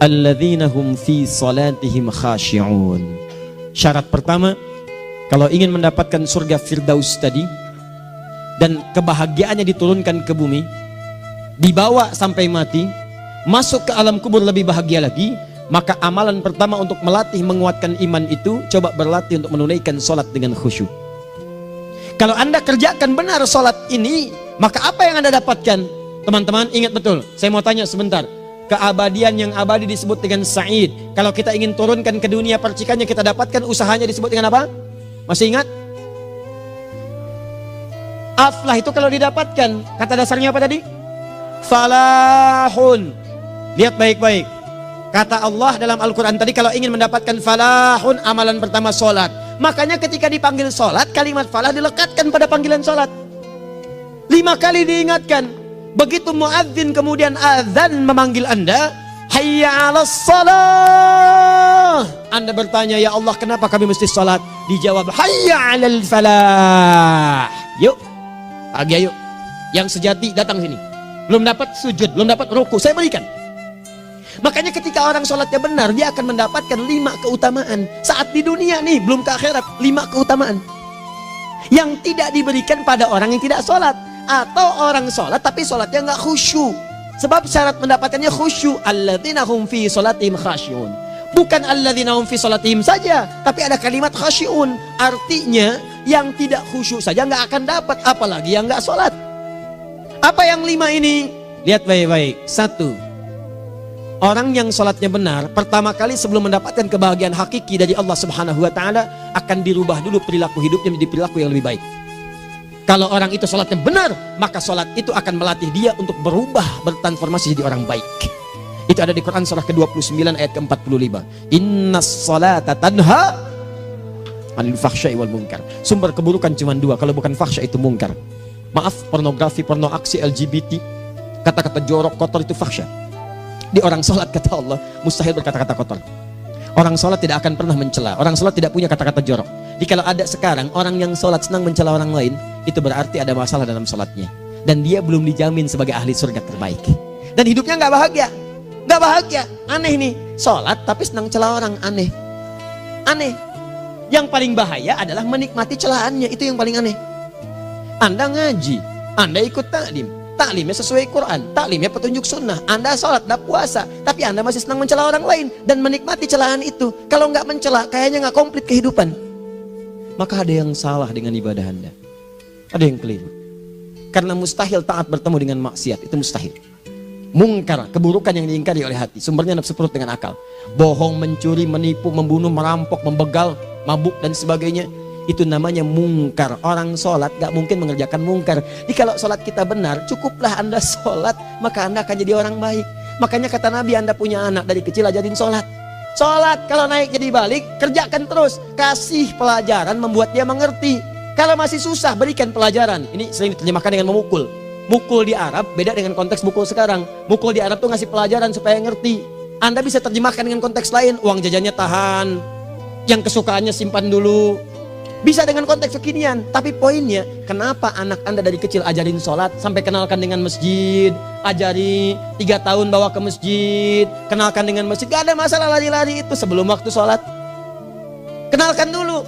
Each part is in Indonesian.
alladzina hum fi salatihim khashi'un. Syarat pertama, kalau ingin mendapatkan surga Firdaus tadi dan kebahagiaannya diturunkan ke bumi, dibawa sampai mati, masuk ke alam kubur lebih bahagia lagi, maka amalan pertama untuk melatih menguatkan iman itu, coba berlatih untuk menunaikan sholat dengan khusyuk. Kalau Anda kerjakan benar sholat ini, maka apa yang Anda dapatkan? Teman-teman ingat betul, saya mau tanya sebentar. Keabadian yang abadi disebut dengan sa'id. Kalau kita ingin turunkan ke dunia percikannya kita dapatkan, usahanya disebut dengan apa? Masih ingat? Aflah itu kalau didapatkan, kata dasarnya apa tadi? Falahun. Lihat baik-baik. Kata Allah dalam Al-Quran tadi, kalau ingin mendapatkan falahun, amalan pertama sholat. Makanya ketika dipanggil sholat, kalimat falah dilekatkan pada panggilan sholat. 5 kali diingatkan. Begitu muadzin kemudian azan memanggil Anda, hayya 'alas shalah. Anda bertanya, ya Allah kenapa kami mesti sholat? Dijawab, hayya 'alal falah. Yuk, pagi ayo. Yang sejati datang sini. Belum dapat sujud, belum dapat ruku, saya berikan. Makanya ketika orang sholatnya benar, dia akan mendapatkan 5 keutamaan. Saat di dunia nih, belum ke akhirat, 5 keutamaan yang tidak diberikan pada orang yang tidak sholat. Atau orang sholat tapi sholatnya nggak khusyuk. Sebab syarat mendapatkannya khusyuk. Alladzina hum fi sholatihim khasyi'un. Bukan alladzina hum fi sholatihim saja, tapi ada kalimat khasyi'un. Artinya yang tidak khusyuk saja nggak akan dapat, apalagi yang nggak sholat. Apa yang 5 ini? Lihat baik-baik. 1. Orang yang sholatnya benar, pertama kali sebelum mendapatkan kebahagiaan hakiki dari Allah Subhanahu wa Ta'ala, akan dirubah dulu perilaku hidupnya menjadi perilaku yang lebih baik. Kalau orang itu sholatnya benar, maka sholat itu akan melatih dia untuk berubah, bertransformasi jadi orang baik. Itu ada di Quran surah ke-29 ayat ke-45. Innas sholata tanha 'anil fahsya'i wal munkar. Sumber keburukan cuma 2, kalau bukan fahsya itu munkar. Maaf, pornografi, porno aksi, LGBT, kata-kata jorok, kotor itu fahsya. Di orang sholat kata Allah, mustahil berkata-kata kotor. Orang sholat tidak akan pernah mencela. Orang sholat tidak punya kata-kata jorok. Jadi kalau ada sekarang orang yang sholat senang mencela orang lain, itu berarti ada masalah dalam sholatnya. Dan dia belum dijamin sebagai ahli surga terbaik. Dan hidupnya nggak bahagia. Nggak bahagia. Aneh nih. Sholat tapi senang celah orang. Aneh. Aneh. Yang paling bahaya adalah menikmati celahannya. Itu yang paling aneh. Anda ngaji. Anda ikut taklim. Taklimnya sesuai Quran. Taklimnya petunjuk sunnah. Anda sholat, Anda puasa. Tapi Anda masih senang mencela orang lain. Dan menikmati celahan itu. Kalau nggak mencela, kayaknya nggak komplit kehidupan. Maka ada yang salah dengan ibadah Anda. Ada yang keliru. Karena mustahil taat bertemu dengan maksiat. Itu mustahil. Mungkar, keburukan yang diingkari oleh hati. Sumbernya nafsu perut dengan akal. Bohong, mencuri, menipu, membunuh, merampok, membegal, mabuk dan sebagainya. Itu namanya mungkar. Orang sholat gak mungkin mengerjakan mungkar. Jadi kalau sholat kita benar, cukuplah Anda sholat, maka Anda akan jadi orang baik. Makanya kata Nabi, Anda punya anak dari kecil ajarin sholat. Sholat, kalau naik jadi balik, kerjakan terus. Kasih pelajaran membuat dia mengerti. Kalau masih susah, berikan pelajaran. Ini sering diterjemahkan dengan memukul. Mukul di Arab beda dengan konteks mukul sekarang. Mukul di Arab tuh ngasih pelajaran supaya ngerti. Anda bisa terjemahkan dengan konteks lain. Uang jajannya tahan, yang kesukaannya simpan dulu. Bisa dengan konteks kekinian. Tapi poinnya, kenapa anak Anda dari kecil ajarin sholat, sampai kenalkan dengan masjid, ajari 3 tahun bawa ke masjid, kenalkan dengan masjid. Gak ada masalah lari-lari itu sebelum waktu sholat. Kenalkan dulu.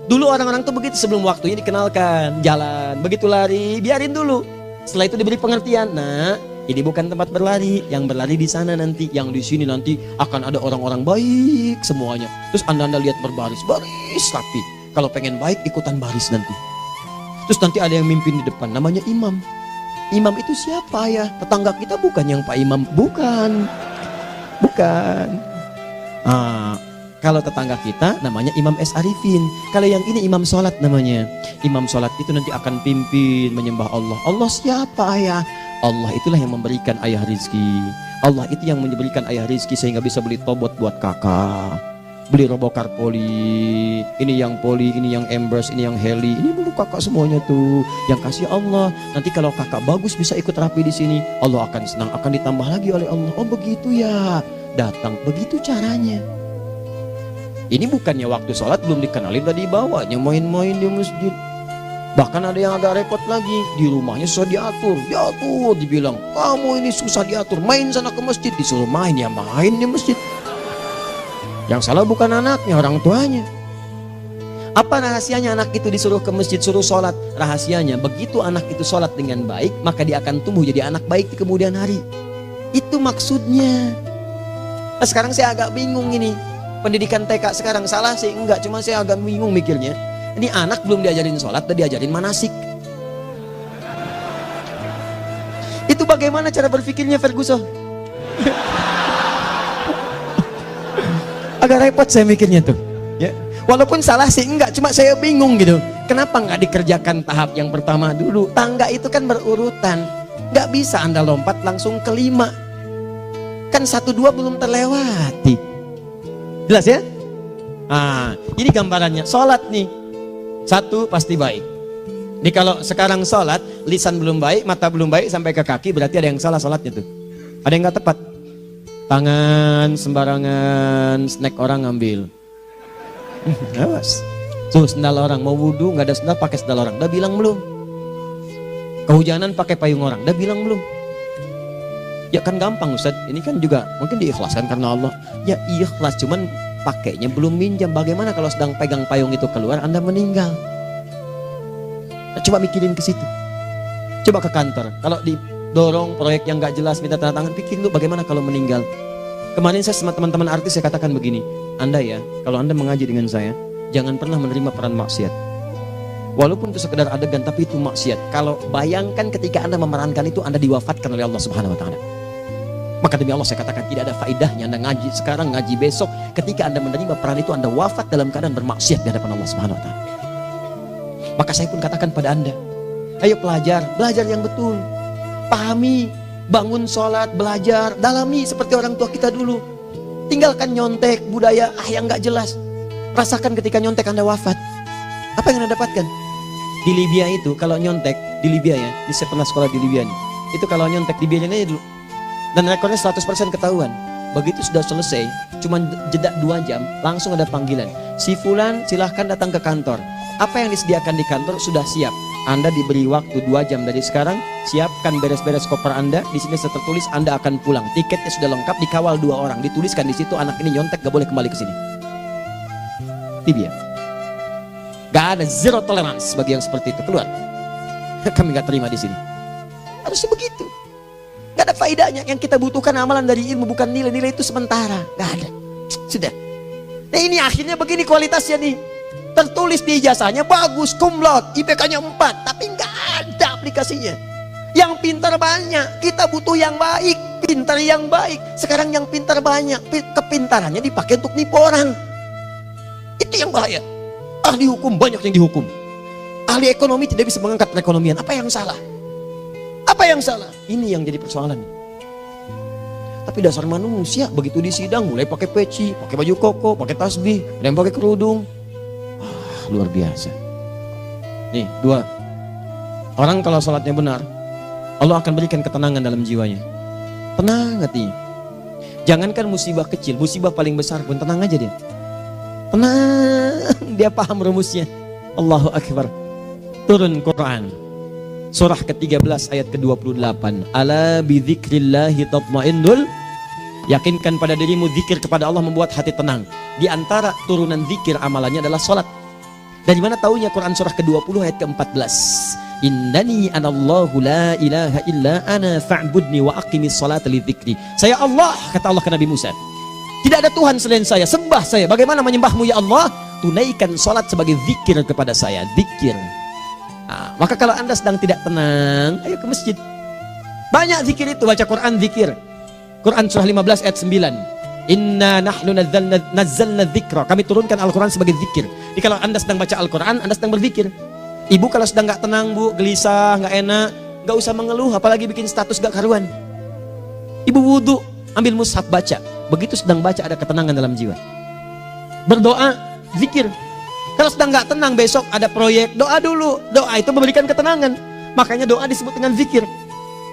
Dulu orang-orang tuh begitu, sebelum waktunya dikenalkan, jalan, begitu lari, biarin dulu. Setelah itu diberi pengertian. Nah, ini bukan tempat berlari, yang berlari di sana nanti, yang di sini nanti akan ada orang-orang baik semuanya. Terus Anda lihat berbaris, baris rapi. Kalau pengen baik, ikutan baris nanti. Terus nanti ada yang mimpin di depan, namanya imam. Imam itu siapa ya? Tetangga kita bukan yang Pak Imam, bukan. Bukan. Kalau tetangga kita namanya Imam S. Arifin. Kalau yang ini imam sholat namanya. Imam sholat itu nanti akan pimpin menyembah Allah. Allah siapa ya? Allah itulah yang memberikan ayah rizki. Allah itu yang memberikan ayah rizki sehingga bisa beli tobot buat kakak, beli robokar poli, ini yang poli, ini yang embers, ini yang heli, ini dulu kakak semuanya tuh yang kasih Allah. Nanti kalau kakak bagus bisa ikut rapi di sini, Allah akan senang, akan ditambah lagi oleh Allah. Oh begitu ya, datang begitu caranya. Ini bukannya waktu sholat belum dikenalin tadi bawanya main-main di masjid. Bahkan ada yang agak repot lagi, di rumahnya susah diatur, dibilang, kamu ini susah diatur, main sana ke masjid, disuruh main, ya main di masjid. Yang salah bukan anaknya, orang tuanya. Apa rahasianya anak itu disuruh ke masjid, suruh sholat? Rahasianya, begitu anak itu sholat dengan baik, maka dia akan tumbuh jadi anak baik di kemudian hari. Itu maksudnya. Nah, sekarang saya agak bingung ini, pendidikan TK sekarang salah sih? Enggak, cuma saya agak bingung mikirnya. Ini anak belum diajarin sholat, udah diajarin manasik. Itu bagaimana cara berpikirnya Ferguson? Agak repot saya mikirnya tuh. Ya, walaupun salah sih enggak, cuma saya bingung gitu. Kenapa nggak dikerjakan tahap yang pertama dulu? Tangga itu kan berurutan. Nggak bisa Anda lompat langsung ke 5. Kan 1, 2 belum terlewati. Jelas ya? Ah, ini gambarannya. Sholat nih. 1 pasti baik. Jadi kalau sekarang sholat, lisan belum baik, mata belum baik sampai ke kaki, berarti ada yang salah sholatnya tuh. Ada yang nggak tepat. Tangan sembarangan, snack orang ngambil. Awas. Tuh sendal orang, mau wudhu nggak ada sendal, pakai sendal orang. Udah bilang belum? Kehujanan pakai payung orang. Udah bilang belum? Ya kan gampang Ustaz. Ini kan juga mungkin diikhlaskan karena Allah. Ya ikhlas, cuman pakainya belum minjam. Bagaimana kalau sedang pegang payung itu keluar, Anda meninggal? Nah, coba mikirin ke situ. Coba ke kantor. Kalau didorong proyek yang nggak jelas, minta tanda tangan, pikirin dulu bagaimana kalau meninggal. Kemarin saya sama teman-teman artis saya katakan begini, Anda ya, kalau Anda mengaji dengan saya, jangan pernah menerima peran maksiat. Walaupun itu sekedar adegan, tapi itu maksiat. Kalau bayangkan ketika Anda memerankan itu, Anda diwafatkan oleh Allah Subhanahu Wa Taala. Maka demi Allah saya katakan tidak ada faedahnya Anda ngaji sekarang, ngaji besok. Ketika Anda menerima peran itu, Anda wafat dalam keadaan bermaksiat di hadapan Allah Subhanahu Wa Taala. Maka saya pun katakan pada Anda, ayo belajar yang betul. Pahami, bangun sholat, belajar, dalami seperti orang tua kita dulu. Tinggalkan nyontek, budaya yang gak jelas. Rasakan ketika nyontek Anda wafat. Apa yang Anda dapatkan? Di Libya itu, kalau nyontek, di Libya ya, saya pernah sekolah di Libya nih. Itu kalau nyontek di Biayanya dulu. Dan rekornya 100% ketahuan. Begitu sudah selesai, cuma jeda 2 jam, langsung ada panggilan. Si Fulan silahkan datang ke kantor. Apa yang disediakan di kantor sudah siap. Anda diberi waktu 2 jam dari sekarang, siapkan beres-beres koper Anda. Di sini saya tertulis Anda akan pulang. Tiketnya sudah lengkap, dikawal 2 orang. Dituliskan di situ anak ini nyontek gak boleh kembali ke sini. Libya. Gak ada zero tolerance bagi yang seperti itu, keluar. Kami gak terima di sini. Harusnya begitu. Gak ada faedahnya. Yang kita butuhkan amalan dari ilmu, bukan nilai-nilai itu sementara. Gak ada. Sudah. Nah ini akhirnya begini kualitasnya nih. Tertulis di ijazahnya bagus, cum laude, IPK-nya 4, tapi gak ada aplikasinya. Yang pintar banyak, kita butuh yang baik, pintar yang baik. Sekarang yang pintar banyak, kepintarannya dipakai untuk nipu orang. Itu yang bahaya. Ahli hukum banyak yang dihukum. Ahli ekonomi tidak bisa mengangkat perekonomian. Apa yang salah? Apa yang salah? Ini yang jadi persoalan. Tapi dasar manusia begitu di sidang mulai pakai peci, pakai baju koko, pakai tasbih, ada yang pakai kerudung. Luar biasa. Nih 2. Orang kalau sholatnya benar, Allah akan berikan ketenangan dalam jiwanya. Tenang hatinya. Jangankan musibah kecil, musibah paling besar pun tenang aja dia. Tenang, dia paham rumusnya. Allahu Akbar. Turun Quran surah ke-13 ayat ke-28. Ala bidzikrillahi tatmainnul. Yakinkan pada dirimu zikir kepada Allah membuat hati tenang. Di antara turunan zikir amalannya adalah sholat. Dari mana taunya? Quran surah ke-20 ayat ke-14. Innani anallahu la ilaha illa ana fa'budni wa aqimis salata lidzikri. Saya Allah, kata Allah ke Nabi Musa. Tidak ada Tuhan selain saya, sembah saya. Bagaimana menyembahmu ya Allah? Tunaikan salat sebagai zikir kepada saya, zikir. Nah, maka kalau Anda sedang tidak tenang, ayo ke masjid. Banyak zikir itu, baca Quran zikir. Quran surah 15 ayat 9. Inna nahnu nazzalna dzikra. Kami turunkan Al-Quran sebagai zikir. Jadi kalau Anda sedang baca Al-Quran, Anda sedang berzikir. Ibu kalau sedang gak tenang, Bu, gelisah, gak enak, gak usah mengeluh, apalagi bikin status gak karuan. Ibu wudhu, ambil mushaf baca. Begitu sedang baca ada ketenangan dalam jiwa. Berdoa, zikir. Kalau sedang gak tenang, besok ada proyek, doa dulu. Doa itu memberikan ketenangan. Makanya doa disebut dengan zikir.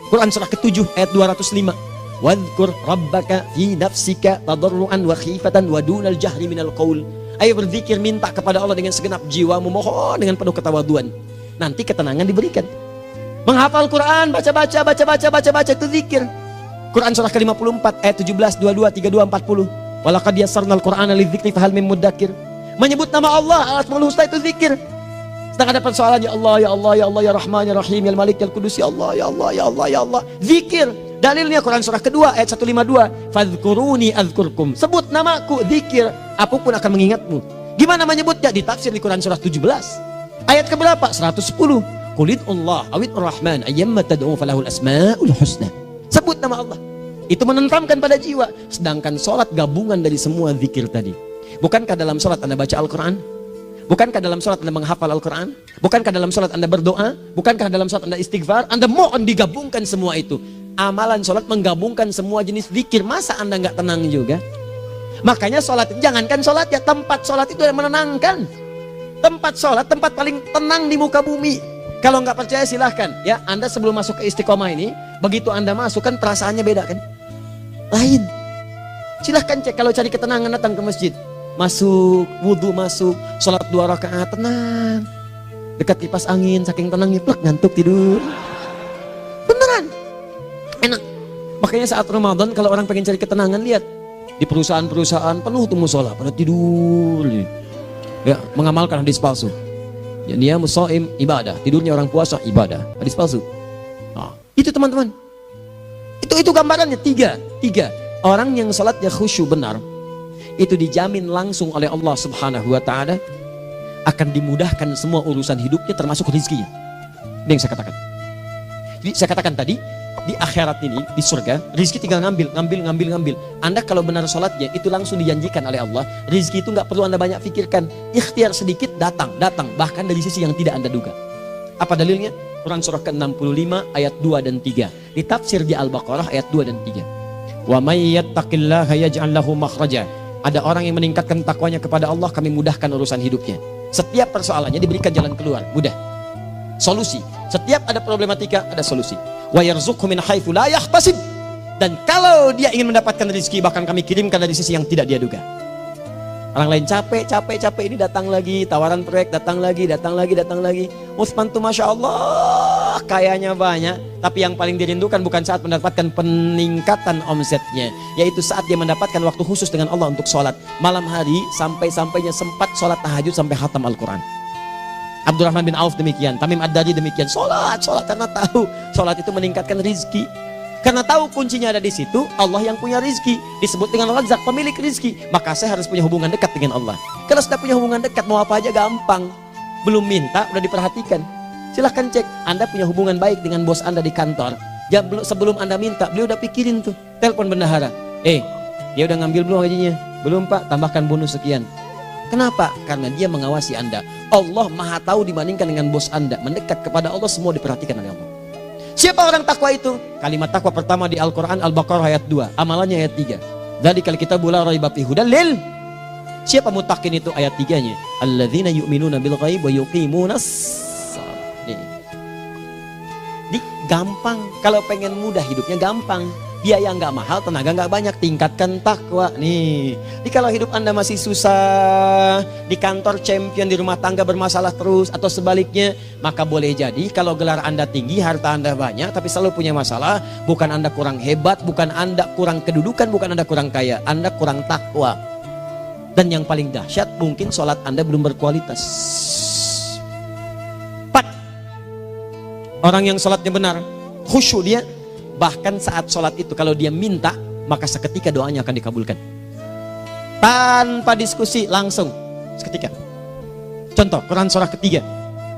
Quran surah ke-7 ayat 205. Wadhkur rabbaka fi nafsika tadarruan wa khifatan wa dunal jahri minal qaul. Ayo berzikir, minta kepada Allah dengan segenap jiwamu, mohon dengan penuh ketawaduan. nanti ketenangan diberikan. Menghafal Quran, baca itu zikir. Quran surah ke-54 ayat 17, 22, 32, 40. Walaqad yassarnal Qur'ana lidzikri fahal mim mudzakir. Menyebut nama Allah, Al-Asmaul Husna itu zikir. Sedang ada persoalan, ya Allah, ya Allah, ya Allah, ya Rahman, ya Rahim, ya Malik, ya Qudus, ya Allah, ya Allah, ya Allah, ya Allah. Zikir. Dalilnya Quran surah kedua ayat 152. Fadhkuruni azkurkum. Sebut namaku, zikir. Apapun akan mengingatmu. Gimana menyebutnya? Ditafsir di Quran surah 17. Ayat keberapa? 110. Qulidullah awid ar-Rahman ayyamma tad'u falahul asmaul husna. Sebut nama Allah. Itu menentramkan pada jiwa. Sedangkan sholat gabungan dari semua zikir tadi. Bukankah dalam sholat Anda baca Al-Quran? Bukankah dalam sholat Anda menghafal Al-Quran? Bukankah dalam sholat Anda berdoa? Bukankah dalam sholat Anda istighfar? Anda mohon digabungkan semua itu. Amalan sholat menggabungkan semua jenis zikir. Masa Anda nggak tenang juga? Makanya sholat, jangankan sholat ya, tempat sholat itu yang menenangkan. Tempat sholat, tempat paling tenang di muka bumi. Kalau nggak percaya silahkan ya, Anda sebelum masuk ke Istiqomah ini, begitu Anda masuk kan perasaannya beda kan? Lain. Silahkan cek, kalau cari ketenangan datang ke masjid. Masuk, wudhu masuk, sholat 2 rakaat, tenang. Dekat kipas angin, saking tenangnya, plek, ngantuk tidur. Beneran. Enak. Makanya saat Ramadan kalau orang pengen cari ketenangan, lihat. Di perusahaan-perusahaan penuh tuh musola, pada tidur. Ya, mengamalkan hadis palsu. Ya, dia musoim ibadah, tidurnya orang puasa ibadah, hadis palsu. Nah, itu teman-teman. Itu gambarannya tiga. Orang yang salatnya khusyuk benar, itu dijamin langsung oleh Allah Subhanahu wa Ta'ala akan dimudahkan semua urusan hidupnya termasuk rezekinya. Ini yang saya katakan. Jadi saya katakan tadi, di akhirat ini, di surga, rezeki tinggal ngambil. Anda kalau benar sholatnya, itu langsung dijanjikan oleh Allah. Rezeki itu nggak perlu Anda banyak pikirkan. Ikhtiar sedikit, datang. Bahkan dari sisi yang tidak Anda duga. Apa dalilnya? Quran surah ke-65 ayat 2 dan 3. Ditafsir di Al-Baqarah ayat 2 dan 3. Wa may yattaqillaha yaj'al lahu makhraja. Ada orang yang meningkatkan takwanya kepada Allah, kami mudahkan urusan hidupnya. Setiap persoalannya diberikan jalan keluar, mudah. Solusi. Setiap ada problematika, ada solusi. Wa yarzuqhu min haitsu la yahtasib. Dan kalau dia ingin mendapatkan rezeki, bahkan kami kirimkan dari sisi yang tidak dia duga. Orang lain capek ini datang lagi, tawaran proyek datang lagi. Utsman tuh Masya Allah kayanya banyak, tapi yang paling dirindukan bukan saat mendapatkan peningkatan omsetnya, yaitu saat dia mendapatkan waktu khusus dengan Allah untuk sholat malam hari, sampai-sampainya sempat sholat tahajud sampai khatam Al-Quran. Abdurrahman bin Auf demikian, Tamim Ad-Dari demikian, sholat karena tahu sholat itu meningkatkan rizki. Karena tahu kuncinya ada di situ, Allah yang punya rizki, disebut dengan Razzaq, pemilik rizki. Maka saya harus punya hubungan dekat dengan Allah. Kalau sudah punya hubungan dekat, mau apa aja gampang. Belum minta, udah diperhatikan. Silahkan cek, Anda punya hubungan baik dengan bos Anda di kantor. Ya, sebelum Anda minta, beliau udah pikirin tuh. Telepon bendahara, dia udah ngambil belum gajinya? Belum Pak, tambahkan bonus sekian. Kenapa? Karena dia mengawasi Anda. Allah maha tahu dibandingkan dengan bos Anda. Mendekat kepada Allah, semua diperhatikan oleh Allah. Siapa orang takwa itu? Kalimat takwa pertama di Al-Quran Al-Baqarah ayat 2, amalannya ayat 3. Dzalikal kitabu la raiba fihi hudal lil. Siapa mutakin itu? Ayat 3-nya. Alladzina yu'minuna bil ghaib wa yuqimunas shalah. Gampang. Kalau pengen mudah hidupnya gampang. Biaya nggak mahal, tenaga nggak banyak, tingkatkan takwa nih. Jadi kalau hidup Anda masih susah, di kantor champion, di rumah tangga bermasalah terus, atau sebaliknya, maka boleh jadi kalau gelar Anda tinggi, harta Anda banyak, tapi selalu punya masalah. Bukan Anda kurang hebat, bukan Anda kurang kedudukan, bukan Anda kurang kaya, Anda kurang takwa. Dan yang paling dahsyat, mungkin sholat Anda belum berkualitas. 4. Orang yang sholatnya benar, khusyuk dia. Bahkan saat sholat itu kalau dia minta, maka seketika doanya akan dikabulkan. Tanpa diskusi, langsung seketika. Contoh, Quran surah ketiga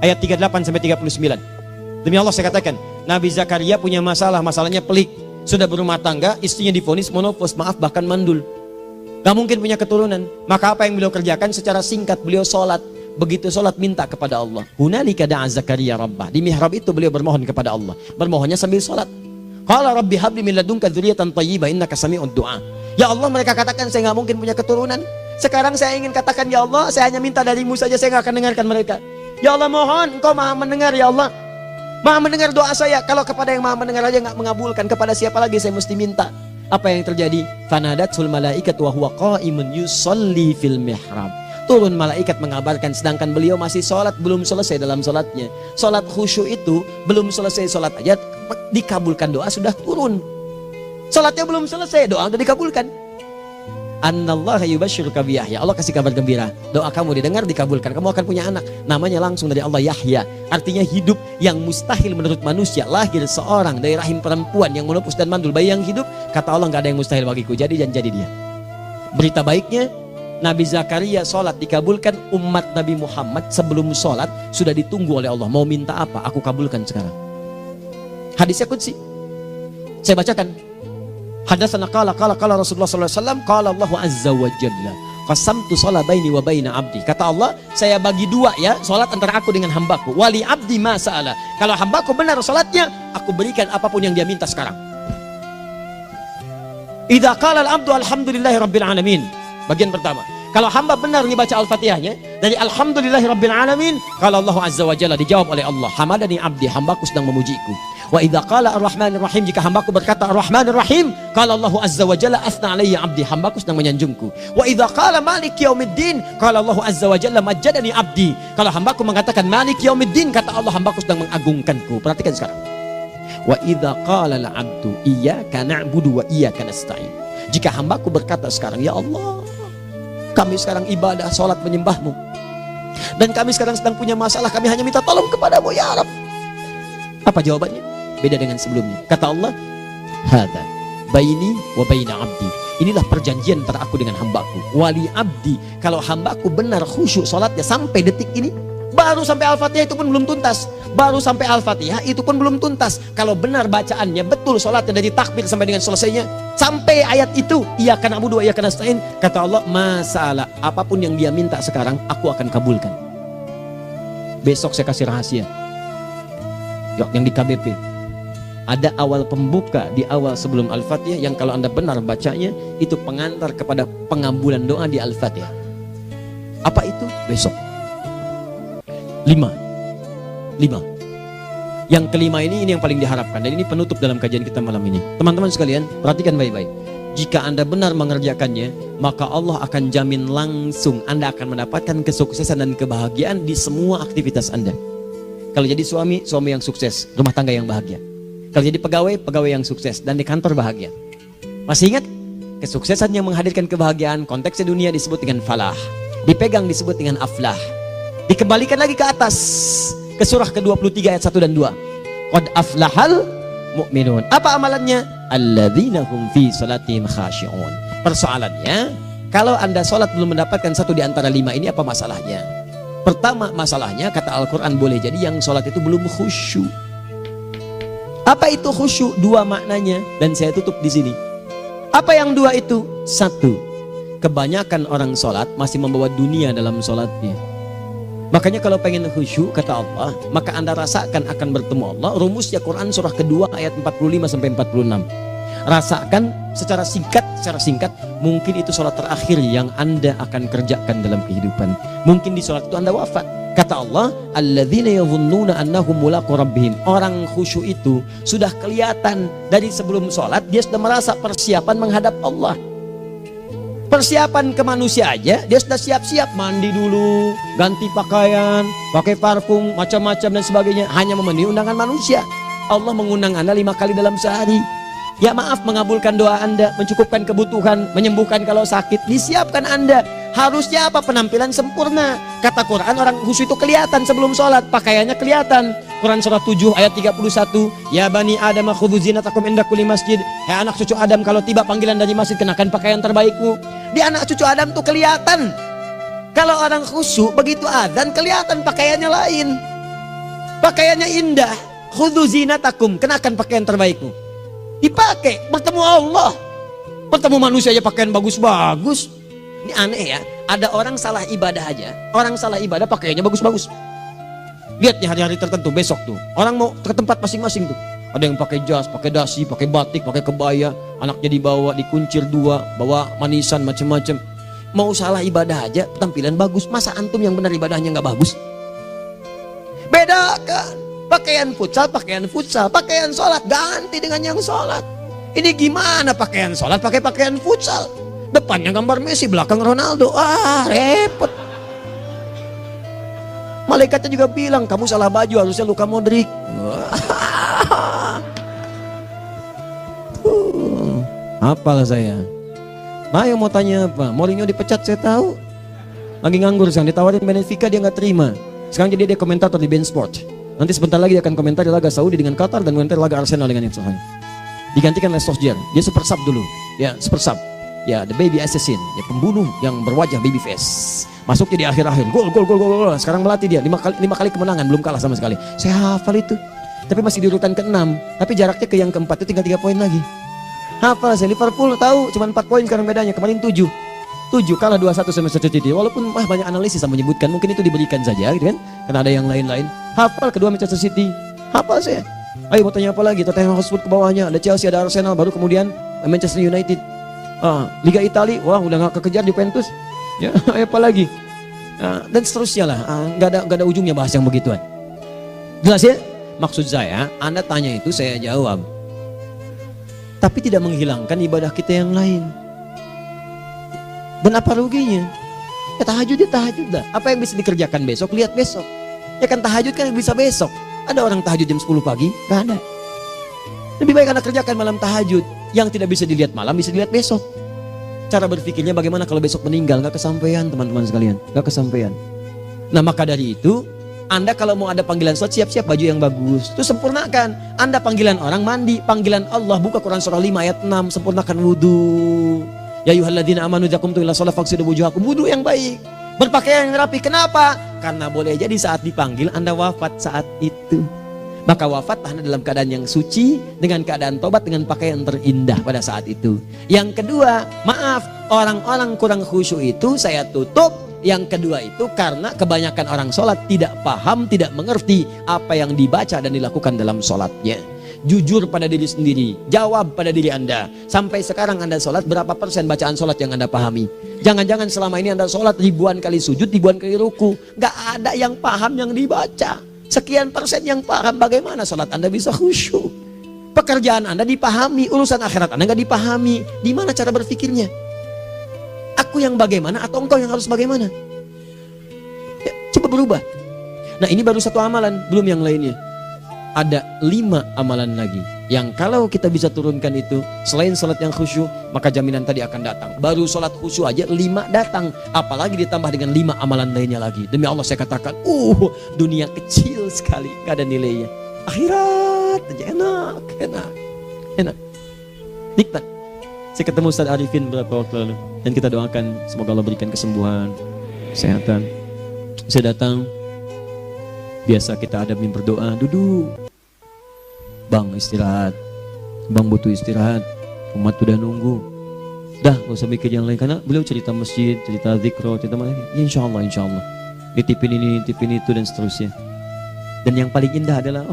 ayat 38 sampai 39. Demi Allah saya katakan, Nabi Zakaria punya masalahnya pelik. Sudah berumah tangga, istrinya divonis monopos, maaf bahkan mandul. Gak mungkin punya keturunan. Maka apa yang beliau kerjakan? Secara singkat beliau sholat. Begitu sholat minta kepada Allah. Hunalika da'a Zakaria rabbah. Di mihrab itu beliau bermohon kepada Allah. Bermohonnya sambil sholat. Qala rabbi habli min ladunka dzurriyyatan thayyibah innaka sami'ud du'a. Ya Allah, mereka katakan saya nggak mungkin punya keturunan. Sekarang saya ingin katakan, ya Allah, saya hanya minta darimu saja, saya nggak akan dengarkan mereka. Ya Allah, mohon engkau maha mendengar, ya Allah. Maha mendengar doa saya. Kalau kepada yang maha mendengar aja nggak mengabulkan, kepada siapa lagi saya mesti minta? Apa yang terjadi? Fanadatul malaikat wa huwa qa'imun yusolli fil mihrab. turun malaikat mengabarkan, sedangkan beliau masih sholat, belum selesai dalam sholatnya. Sholat khusyuk itu belum selesai sholat aja dikabulkan, doa sudah turun. Sholatnya belum selesai, doa sudah dikabulkan. Annallaha yubashshiruka bi Yahya. Allah kasih kabar gembira, doa kamu didengar, dikabulkan, kamu akan punya anak, namanya langsung dari Allah Yahya, artinya hidup yang mustahil menurut manusia. Lahir seorang dari rahim perempuan yang menepus dan mandul, bayi yang hidup, kata Allah nggak ada yang mustahil bagiku, jadi dan jadi dia. Berita baiknya, Nabi Zakaria sholat dikabulkan. Umat Nabi Muhammad sebelum sholat sudah ditunggu oleh Allah, mau minta apa, aku kabulkan sekarang. Hadisnya qudsi, saya bacakan. Hadatsana qala Rasulullah sallallahu alaihi wasallam qala Allahu azza wa jalla qasamtu shalah baini wa baina abdi. Kata Allah, saya bagi dua ya salat antara aku dengan hambaku. Wali abdi ma sa'ala. Kalau hambaku benar salatnya, aku berikan apapun yang dia minta sekarang. Idza qala al-abdu alhamdulillahi rabbil alamin. Bagian pertama, kalau hamba benar nih baca Al-Fatihahnya dari alhamdulillahi rabbil alamin, kalau Allah azza wa jalla dijawab oleh Allah, hamadani abdi, hambaku sedang memujiku. Wa idza qala ar-rahmanir rahim, jika hambaku berkata ar-rahmanir rahim, qala Allah azza wa jalla athna alayya abdi, hambaku sedang menyanjungku. Wa idza qala maliki yaumiddin, qala Allah azza wa jalla majjadani abdi, kalau hambaku mengatakan maliki yaumiddin, kata Allah hambaku sedang mengagungkanku. Perhatikan sekarang. Wa idza qala al-abdu iyyaka na'budu wa iyyaka nasta'in, jika hambaku berkata sekarang, ya Allah, kami sekarang ibadah, sholat menyembahmu, dan kami sekarang sedang punya masalah, kami hanya minta tolong kepadamu ya Rabb. Apa jawabannya? Beda dengan sebelumnya. Kata Allah, hadza baini wa baina abdi, inilah perjanjian antara aku dengan hambaku. Wali abdi, kalau hambaku benar khusyuk sholatnya sampai detik ini, baru sampai Al-Fatihah itu pun belum tuntas, baru sampai Al-Fatihah itu pun belum tuntas. Kalau benar bacaannya betul, sholatnya dari takbir sampai dengan selesainya, sampai ayat itu iyyaka na'budu wa iyyaka nasta'in, kata Allah, masalah apapun yang dia minta sekarang aku akan kabulkan. Besok saya kasih rahasia yang di KBP ada awal pembuka di awal sebelum Al-Fatihah, yang kalau anda benar bacanya itu pengantar kepada pengabulan doa di Al-Fatihah. Apa itu? Besok 5. Yang kelima ini yang paling diharapkan, dan ini penutup dalam kajian kita malam ini. Teman-teman sekalian, perhatikan baik-baik. Jika anda benar mengerjakannya, maka Allah akan jamin langsung anda akan mendapatkan kesuksesan dan kebahagiaan di semua aktivitas anda. Kalau jadi suami, suami yang sukses, rumah tangga yang bahagia. Kalau jadi pegawai, pegawai yang sukses, dan di kantor bahagia. Masih ingat? Kesuksesan yang menghadirkan kebahagiaan, konteksnya dunia disebut dengan falah, dipegang disebut dengan aflah. Dikembalikan lagi ke atas, ke surah ke-23 ayat 1 dan 2. Qad aflahal mu'minun. Apa amalannya? Alladzina hum fi salatihim khashi'un. Persoalannya, kalau anda sholat belum mendapatkan satu di antara 5 ini, apa masalahnya? Pertama masalahnya, kata Al-Quran, boleh jadi yang sholat itu belum khusyuk. Apa itu khusyuk? 2 maknanya, dan saya tutup di sini. Apa yang 2 itu? 1, kebanyakan orang sholat masih membawa dunia dalam sholatnya. Makanya kalau pengen khusyuk, kata Allah, maka anda rasakan akan bertemu Allah. Rumusnya Quran surah kedua ayat 45 sampai 46. Rasakan secara singkat, mungkin itu sholat terakhir yang anda akan kerjakan dalam kehidupan. Mungkin di sholat itu anda wafat. Kata Allah, alladzina yadhunnuna annahum mulaqu rabbihim. Orang khusyuk itu sudah kelihatan dari sebelum sholat, dia sudah merasa persiapan menghadap Allah. Persiapan ke manusia aja, dia sudah siap-siap, mandi dulu, ganti pakaian, pakai parfum, macam-macam dan sebagainya, hanya memenuhi undangan manusia. Allah mengundang anda 5 kali dalam sehari. Ya maaf, mengabulkan doa anda, mencukupkan kebutuhan, menyembuhkan kalau sakit, disiapkan anda. Harusnya apa? Penampilan sempurna. Kata Quran, orang khusyuk itu kelihatan sebelum sholat, pakaiannya kelihatan. Quran surah 7 ayat 31, ya bani Adam khudhu zinatakum inda kulli masjid. Hai anak cucu Adam, kalau tiba panggilan dari masjid, kenakan pakaian terbaikmu. Di anak cucu Adam tuh kelihatan. Kalau orang khusyuk, begitu adzan kelihatan pakaiannya lain, pakaiannya indah. Khudhu zinatakum, kenakan pakaian terbaikmu. Dipakai, bertemu Allah, bertemu manusia aja pakaian bagus-bagus. Ini aneh ya, ada orang salah ibadah aja, orang salah ibadah pakaiannya bagus-bagus. Lihat nih hari-hari tertentu, besok tuh orang mau ke tempat masing-masing tuh, ada yang pakai jas, pakai dasi, pakai batik, pakai kebaya, anaknya dibawa, dikuncir 2, bawa manisan macam-macam. Mau salah ibadah aja tampilan bagus. Masa antum yang benar ibadahnya nggak bagus? Bedakan pakaian futsal, pakaian sholat ganti dengan yang sholat. Ini gimana pakaian sholat pakai pakaian futsal? Depannya gambar Messi, belakang Ronaldo. Repot. Malaikatnya juga bilang, kamu salah baju, harusnya Luka Modric. Apalah saya. Nah, yang mau tanya apa? Mourinho dipecat saya tahu. Lagi nganggur sekarang, ditawarin Benfica dia nggak terima. Sekarang jadi dia komentator di BeIN Sport. Nanti sebentar lagi dia akan komentar di laga Saudi dengan Qatar dan komentar laga Arsenal dengan yang Sahih. Digantikan oleh Solskjaer. Dia super sub dulu. Ya, super sub. Ya, the baby assassin, ya pembunuh yang berwajah baby face. Masuknya di akhir-akhir, gol. Sekarang melatih dia 5 kali kemenangan, belum kalah sama sekali. Saya hafal itu. Tapi masih di urutan ke-6, tapi jaraknya ke yang ke-4 itu tinggal 3 poin lagi. Hafal saya. Liverpool tahu cuma 4 poin sekarang bedanya, kemarin 7 kalah 2-1 sama Manchester City. Walaupun banyak analisis yang menyebutkan mungkin itu diberikan saja gitu kan, karena ada yang lain-lain. Hafal kedua Manchester City, hafal saya. Ayo mau tanya apa lagi? Tottenham Hotspur ke bawahnya, ada Chelsea, ada Arsenal, baru kemudian Manchester United. Liga Italia, wah udah gak kekejar Juventus. Ya, apa lagi? Dan seterusnya lah. Gak ada ujungnya bahas yang begituan. Jelas ya? Maksud saya, Anda tanya itu saya jawab. Tapi tidak menghilangkan ibadah kita yang lain. Dan apa ruginya? Ya tahajud lah. Apa yang bisa dikerjakan besok, lihat besok. Ya kan tahajud kan bisa besok. Ada orang tahajud jam 10 pagi? Gak ada. Lebih baik Anda kerjakan malam tahajud. Yang tidak bisa dilihat malam bisa dilihat besok. Cara berpikirnya bagaimana kalau besok meninggal, gak kesampaian teman-teman sekalian, gak kesampaian. Nah maka dari itu, Anda kalau mau ada panggilan sholat, siap-siap baju yang bagus, itu sempurnakan. Anda panggilan orang mandi, panggilan Allah, buka Quran surah 5 ayat 6, sempurnakan wudu. Ya ayyuhalladzina amanu idza qumtum ila shalah faghsilu wujuhakum, wudu yang baik, berpakaian yang rapi. Kenapa? Karena boleh jadi saat dipanggil Anda wafat saat itu. Maka wafat Anda dalam keadaan yang suci, dengan keadaan tobat, dengan pakaian terindah pada saat itu. Yang kedua, maaf, orang-orang kurang khusyuk itu saya tutup. Yang kedua itu karena kebanyakan orang sholat tidak paham, tidak mengerti apa yang dibaca dan dilakukan dalam sholatnya. Jujur pada diri sendiri, jawab pada diri Anda. Sampai sekarang Anda sholat, berapa persen bacaan sholat yang Anda pahami? Jangan-jangan selama ini Anda sholat ribuan kali sujud, ribuan kali ruku, gak ada yang paham yang dibaca. Sekian persen yang paham, bagaimana sholat Anda bisa khusyuk? Pekerjaan Anda dipahami, urusan akhirat Anda gak dipahami. Di mana cara berpikirnya? Aku yang bagaimana atau engkau yang harus bagaimana? Ya, coba berubah. Nah ini baru satu amalan, belum yang lainnya. Ada 5 amalan lagi yang kalau kita bisa turunkan itu, selain sholat yang khusyuk, maka jaminan tadi akan datang. Baru sholat khusyuk aja 5 datang, apalagi ditambah dengan 5 amalan lainnya lagi. Demi Allah saya katakan, dunia kecil sekali, gak ada nilainya. Akhirat aja enak, nikmat. Saya ketemu Ustaz Arifin beberapa waktu lalu, dan kita doakan semoga Allah berikan kesembuhan, kesehatan. Saya datang, biasa kita adamin berdoa, duduk. Bang istirahat, bang butuh istirahat, umat udah nunggu. Dah gak usah mikir yang lain, karena beliau cerita masjid, cerita zikro, cerita mana. Ya insya Allah. Nitipin ini, nitipin itu dan seterusnya. Dan yang paling indah adalah,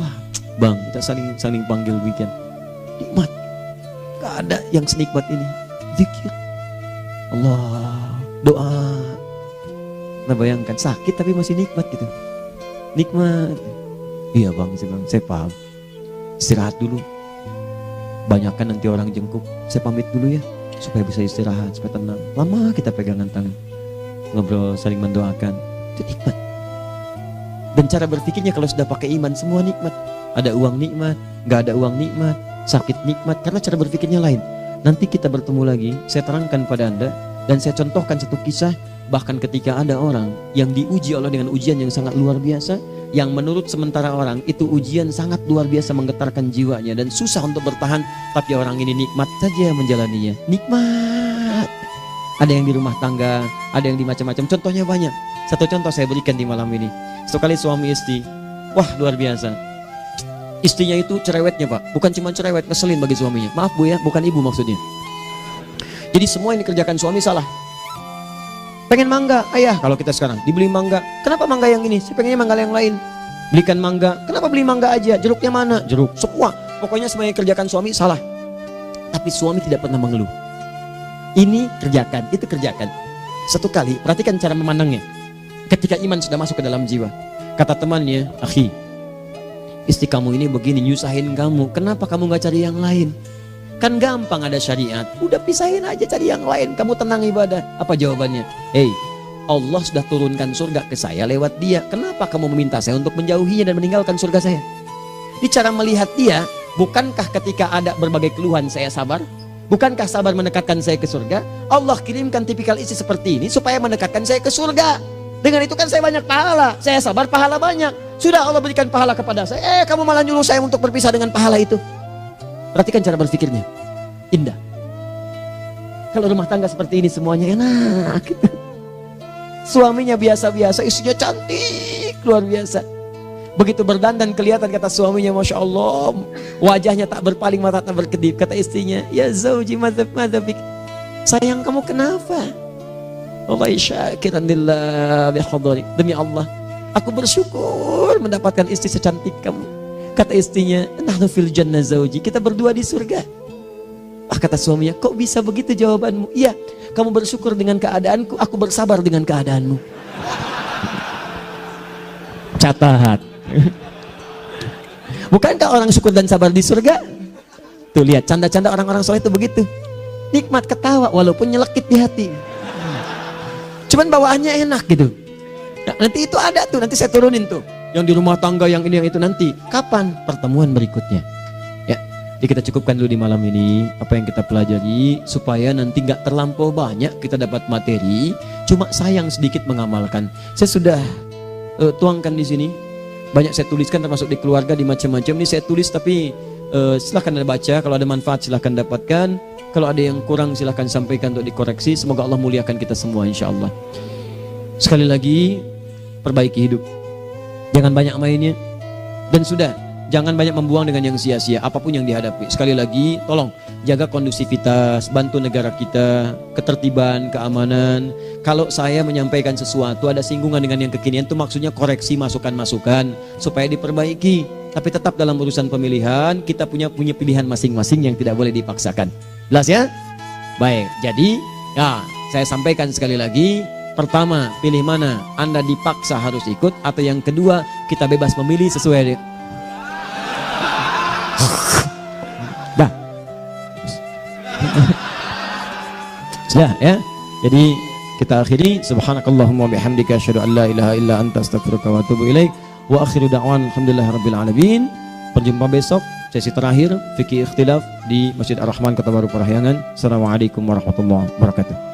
bang kita saling panggil weekend. Nikmat, gak ada yang senikmat ini. Zikir, Allah, doa. Nah bayangkan sakit tapi masih nikmat gitu. Nikmat. Iya bang, saya paham. Istirahat dulu. Banyakkan nanti orang jengkuk. Saya pamit dulu ya, supaya bisa istirahat, supaya tenang. Lama kita pegangan tangan, ngobrol, saling mendoakan. Itu nikmat. Dan cara berpikirnya kalau sudah pakai iman, semua nikmat. Ada uang nikmat, gak ada uang nikmat, sakit nikmat. Karena cara berpikirnya lain. Nanti kita bertemu lagi, saya terangkan pada Anda. Dan saya contohkan satu kisah. Bahkan ketika ada orang yang diuji Allah dengan ujian yang sangat luar biasa, yang menurut sementara orang itu ujian sangat luar biasa menggetarkan jiwanya dan susah untuk bertahan, tapi orang ini nikmat saja menjalaninya. Nikmat. Ada yang di rumah tangga, ada yang di macam-macam. Contohnya banyak. Satu contoh saya berikan di malam ini. Satu kali suami istri, wah luar biasa. Istrinya itu cerewetnya Pak, bukan cuma cerewet, ngeselin bagi suaminya. Maaf Bu ya, bukan ibu maksudnya. Jadi semua yang dikerjakan suami salah. Pengen mangga, ayah kalau kita sekarang dibeli mangga. Kenapa mangga yang ini? Saya pengennya mangga yang lain. Belikan mangga. Kenapa beli mangga aja? Jeruknya mana? Jeruk. Semua. Pokoknya semua yang kerjakan suami salah. Tapi suami tidak pernah mengeluh. Ini kerjakan, itu kerjakan. Satu kali, perhatikan cara memandangnya. Ketika iman sudah masuk ke dalam jiwa. Kata temannya, akhi, istri kamu ini begini, nyusahin kamu. Kenapa kamu gak cari yang lain? Kan gampang ada syariat. Udah pisahin aja, cari yang lain. Kamu tenang ibadah. Apa jawabannya? Hey, Allah sudah turunkan surga ke saya lewat dia. Kenapa kamu meminta saya untuk menjauhinya dan meninggalkan surga saya? Di cara melihat dia, bukankah ketika ada berbagai keluhan saya sabar? Bukankah sabar mendekatkan saya ke surga? Allah kirimkan tipikal istri seperti ini supaya mendekatkan saya ke surga. Dengan itu kan saya banyak pahala. Saya sabar, pahala banyak. Sudah Allah berikan pahala kepada saya. Kamu malah nyuruh saya untuk berpisah dengan pahala itu. Perhatikan cara berpikirnya. Indah. Kalau rumah tangga seperti ini semuanya enak. Suaminya biasa-biasa, istrinya cantik, luar biasa. Begitu berdandan kelihatan kata suaminya, Masya Allah, wajahnya tak berpaling, mata tak berkedip. Kata istrinya, ya zauji madzabik, sayang kamu kenapa? Wallahi syakiran lillah bihadari, demi Allah aku bersyukur mendapatkan istri secantik kamu. Kata istrinya, nahnu fil jannah zauji, kita berdua di surga. Kata suaminya, kok bisa begitu jawabanmu? Iya, kamu bersyukur dengan keadaanku, aku bersabar dengan keadaanmu. Catat. Bukankah orang syukur dan sabar di surga? Tuh lihat, canda-canda orang-orang soleh itu begitu. Nikmat ketawa walaupun nyelekit di hati. Cuman bawaannya enak gitu. Nah, nanti itu ada tuh, nanti saya turunin tuh. Yang di rumah tangga, yang ini, yang itu nanti. Kapan? Pertemuan berikutnya. Ya, jadi kita cukupkan dulu di malam ini apa yang kita pelajari supaya nanti nggak terlampau banyak kita dapat materi. Cuma sayang sedikit mengamalkan. Saya sudah tuangkan di sini. Banyak saya tuliskan termasuk di keluarga, di macam-macam. Ini saya tulis tapi silahkan Anda baca. Kalau ada manfaat silahkan dapatkan. Kalau ada yang kurang silahkan sampaikan untuk dikoreksi. Semoga Allah muliakan kita semua insya Allah. Sekali lagi, perbaiki hidup. Jangan banyak mainnya. Dan sudah, jangan banyak membuang dengan yang sia-sia apapun yang dihadapi. Sekali lagi, tolong jaga kondusivitas, bantu negara kita, ketertiban, keamanan. Kalau saya menyampaikan sesuatu ada singgungan dengan yang kekinian, itu maksudnya koreksi masukan-masukan supaya diperbaiki. Tapi tetap dalam urusan pemilihan kita punya pilihan masing-masing yang tidak boleh dipaksakan. Jelas ya? Baik, jadi ya saya sampaikan sekali lagi. Pertama, pilih mana? Anda dipaksa harus ikut, atau yang kedua, kita bebas memilih sesuai. Dah. Sudah ya. Jadi kita akhiri. Subhanakallahumma bihamdika asyhadu an la ilaha illa anta astaghfiruka wa atubu ilaik. Wa akhiru da'wan alhamdulillahirabbil alamin. Berjumpa besok sesi terakhir fikih ikhtilaf di Masjid Ar-Rahman Kota Baru Parahyangan. Assalamualaikum warahmatullahi wabarakatuh.